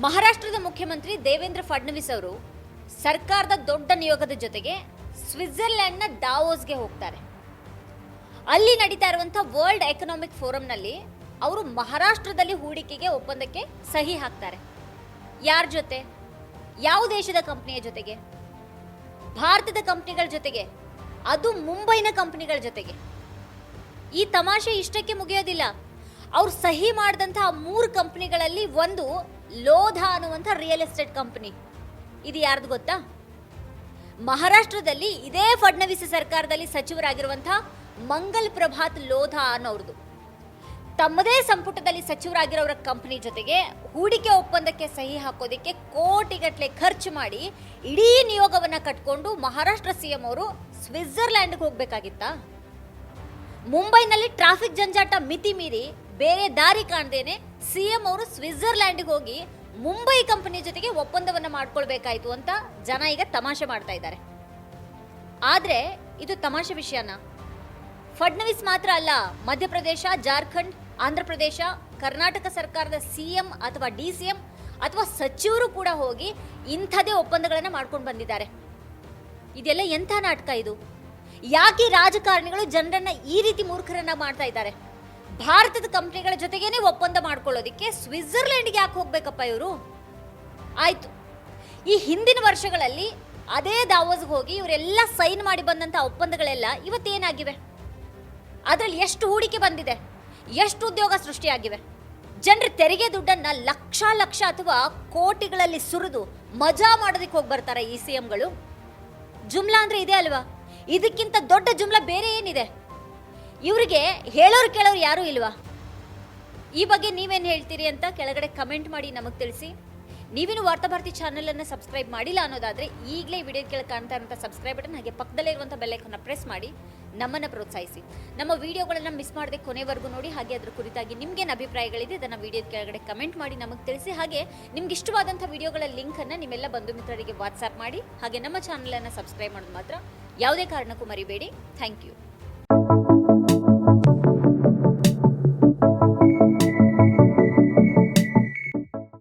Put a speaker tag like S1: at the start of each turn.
S1: ಮಹಾರಾಷ್ಟ್ರದ ಮುಖ್ಯಮಂತ್ರಿ ದೇವೇಂದ್ರ ಫಡ್ನವೀಸ್ ಅವರು ಸರ್ಕಾರದ ದೊಡ್ಡ ನಿಯೋಗದ ಜೊತೆಗೆ ಸ್ವಿಟ್ಜರ್ಲೆಂಡ್ನ ದಾವೋಸ್ಗೆ ಹೋಗ್ತಾರೆ. ಅಲ್ಲಿ ನಡೀತಾ ಇರುವಂತಹ ವರ್ಲ್ಡ್ ಎಕನಾಮಿಕ್ ಫೋರಂನಲ್ಲಿ ಅವರು ಮಹಾರಾಷ್ಟ್ರದಲ್ಲಿ ಹೂಡಿಕೆಗೆ ಒಪ್ಪಂದಕ್ಕೆ ಸಹಿ ಹಾಕ್ತಾರೆ. ಯಾರ ಜೊತೆ? ಯಾವ ದೇಶದ ಕಂಪನಿಯ ಜೊತೆಗೆ? ಭಾರತದ ಕಂಪನಿಗಳ ಜೊತೆಗೆ, ಅದು ಮುಂಬೈನ ಕಂಪನಿಗಳ ಜೊತೆಗೆ. ಈ ತಮಾಷೆ ಇಷ್ಟಕ್ಕೆ ಮುಗಿಯೋದಿಲ್ಲ. ಅವ್ರು ಸಹಿ ಮಾಡಿದಂತಹ 3 ಕಂಪನಿಗಳಲ್ಲಿ ಒಂದು ಲೋಧಾ ಅನ್ನುವಂಥ ರಿಯಲ್ ಎಸ್ಟೇಟ್ ಕಂಪನಿ. ಇದು ಯಾರ್ದು ಗೊತ್ತಾ? ಮಹಾರಾಷ್ಟ್ರದಲ್ಲಿ ಇದೇ ಫಡ್ನವೀಸ್ ಸರ್ಕಾರದಲ್ಲಿ ಸಚಿವರಾಗಿರುವಂತಹ ಮಂಗಲ್ ಪ್ರಭಾತ್ ಲೋಧಾ ಅನ್ನೋರ್ದು. ತಮ್ಮದೇ ಸಂಪುಟದಲ್ಲಿ ಸಚಿವರಾಗಿರೋರ ಕಂಪನಿ ಜೊತೆಗೆ ಹೂಡಿಕೆ ಒಪ್ಪಂದಕ್ಕೆ ಸಹಿ ಹಾಕೋದಕ್ಕೆ ಕೋಟಿಗಟ್ಟಲೆ ಖರ್ಚು ಮಾಡಿ ಇಡೀ ನಿಯೋಗವನ್ನ ಕಟ್ಕೊಂಡು ಮಹಾರಾಷ್ಟ್ರ ಸಿಎಂ ಅವರು ಸ್ವಿಟ್ಜರ್ಲ್ಯಾಂಡ್ಗೆ ಹೋಗ್ಬೇಕಾಗಿತ್ತಾ? ಮುಂಬೈನಲ್ಲಿ ಟ್ರಾಫಿಕ್ ಜಂಜಾಟ ಮಿತಿ ಮೀರಿ ಬೇರೆ ದಾರಿ ಕಾಣದೇನೆ ಸಿಎಂ ಅವರು ಸ್ವಿಟ್ಜರ್ಲ್ಯಾಂಡ್ಗೆ ಹೋಗಿ ಮುಂಬೈ ಕಂಪನಿ ಜೊತೆಗೆ ಒಪ್ಪಂದವನ್ನ ಮಾಡ್ಕೊಳ್ಬೇಕಾಯ್ತು ಅಂತ ಜನ ಈಗ ತಮಾಷೆ ಮಾಡ್ತಾ ಇದ್ದಾರೆ. ಆದ್ರೆ ಇದು ತಮಾಷೆ ವಿಷಯನ? ಫಡ್ನವೀಸ್ ಮಾತ್ರ ಅಲ್ಲ, ಮಧ್ಯಪ್ರದೇಶ, ಜಾರ್ಖಂಡ್, ಆಂಧ್ರ ಪ್ರದೇಶ, ಕರ್ನಾಟಕ ಸರ್ಕಾರದ ಸಿಎಂ ಅಥವಾ ಡಿಸಿಎಂ ಅಥವಾ ಸಚಿವರು ಕೂಡ ಹೋಗಿ ಇಂಥದೇ ಒಪ್ಪಂದಗಳನ್ನ ಮಾಡ್ಕೊಂಡು ಬಂದಿದ್ದಾರೆ. ಇದೆಲ್ಲ ಎಂಥ ನಾಟಕ ಇದು? ಯಾಕೆ ರಾಜಕಾರಣಿಗಳು ಜನರನ್ನ ಈ ರೀತಿ ಮೂರ್ಖರನ್ನ ಮಾಡ್ತಾ ಇದ್ದಾರೆ? ಭಾರತದ ಕಂಪನಿಗಳ ಜೊತೆಗೇನೆ ಒಪ್ಪಂದ ಮಾಡ್ಕೊಳ್ಳೋದಿಕ್ಕೆ ಸ್ವಿಟ್ಜರ್ಲೆಂಡ್ಗೆ ಯಾಕೆ ಹೋಗ್ಬೇಕಪ್ಪ ಇವರು? ಆಯ್ತು, ಈ ಹಿಂದಿನ ವರ್ಷಗಳಲ್ಲಿ ಅದೇ ದಾವೋಸ್ಗೆ ಹೋಗಿ ಇವರೆಲ್ಲ ಸೈನ್ ಮಾಡಿ ಬಂದಂತ ಒಪ್ಪಂದಗಳೆಲ್ಲ ಇವತ್ತೇನಾಗಿವೆ? ಅದರಲ್ಲಿ ಎಷ್ಟು ಹೂಡಿಕೆ ಬಂದಿದೆ? ಎಷ್ಟು ಉದ್ಯೋಗ ಸೃಷ್ಟಿಯಾಗಿವೆ? ಜನರ ತೆರಿಗೆ ದುಡ್ಡನ್ನ ಲಕ್ಷ ಲಕ್ಷ ಅಥವಾ ಕೋಟಿಗಳಲ್ಲಿ ಸುರಿದು ಮಜಾ ಮಾಡೋದಕ್ಕೆ ಹೋಗಿ ಬರ್ತಾರೆ ಈ ಸಿಎಂಗಳು. ಜುಮ್ಲಾ ಅಂದ್ರೆ ಇದೆ ಅಲ್ವಾ? ಇದಕ್ಕಿಂತ ದೊಡ್ಡ ಜುಮ್ಲಾ ಬೇರೆ ಏನಿದೆ? ಇವರಿಗೆ ಹೇಳೋರು ಕೇಳೋರು ಯಾರೂ ಇಲ್ವಾ? ಈ ಬಗ್ಗೆ ನೀವೇನು ಹೇಳ್ತೀರಿ ಅಂತ ಕೆಳಗಡೆ ಕಮೆಂಟ್ ಮಾಡಿ ನಮಗೆ ತಿಳಿಸಿ. ನೀವೇನು ವಾರ್ತಾಭಾರತಿ ಚಾನೆಲ್ ಅನ್ನು ಸಬ್ಸ್ಕ್ರೈಬ್ ಮಾಡಿಲ್ಲ ಅನ್ನೋದಾದ್ರೆ ಈಗಲೇ ವಿಡಿಯೋ ಕೆಳಗೆ ಕಾಣ್ತಾ ಇರುವಂಥ ಸಬ್ಸ್ಕ್ರೈಬ್ ಬಟನ್ ಹಾಗೆ ಪಕ್ಕದಲ್ಲೇ ಇರುವಂಥ ಬೆಲ್ ಐಕಾನ್ ಪ್ರೆಸ್ ಮಾಡಿ ನಮ್ಮನ್ನು ಪ್ರೋತ್ಸಾಹಿಸಿ. ನಮ್ಮ ವಿಡಿಯೋಗಳನ್ನು ಮಿಸ್ ಮಾಡದೆ ಕೊನೆವರೆಗೂ ನೋಡಿ. ಹಾಗೆ ಅದ್ರ ಕುರಿತಾಗಿ ನಿಮ್ಗೇನು ಅಭಿಪ್ರಾಯಗಳಿದೆ ಅದನ್ನು ವಿಡಿಯೋದ ಕೆಳಗಡೆ ಕಮೆಂಟ್ ಮಾಡಿ ನಮಗೆ ತಿಳಿಸಿ. ಹಾಗೆ ನಿಮ್ಗೆ ಇಷ್ಟವಾದಂಥ ವಿಡಿಯೋಗಳ ಲಿಂಕನ್ನು ನಿಮ್ಮೆಲ್ಲ ಬಂಧು ಮಿತ್ರರಿಗೆ ವಾಟ್ಸ್ಆ್ಯಪ್ ಮಾಡಿ. ಹಾಗೆ ನಮ್ಮ ಚಾನಲನ್ನು ಸಬ್ಸ್ಕ್ರೈಬ್ ಮಾಡೋದು ಮಾತ್ರ ಯಾವುದೇ ಕಾರಣಕ್ಕೂ ಮರಿಬೇಡಿ. Thank you.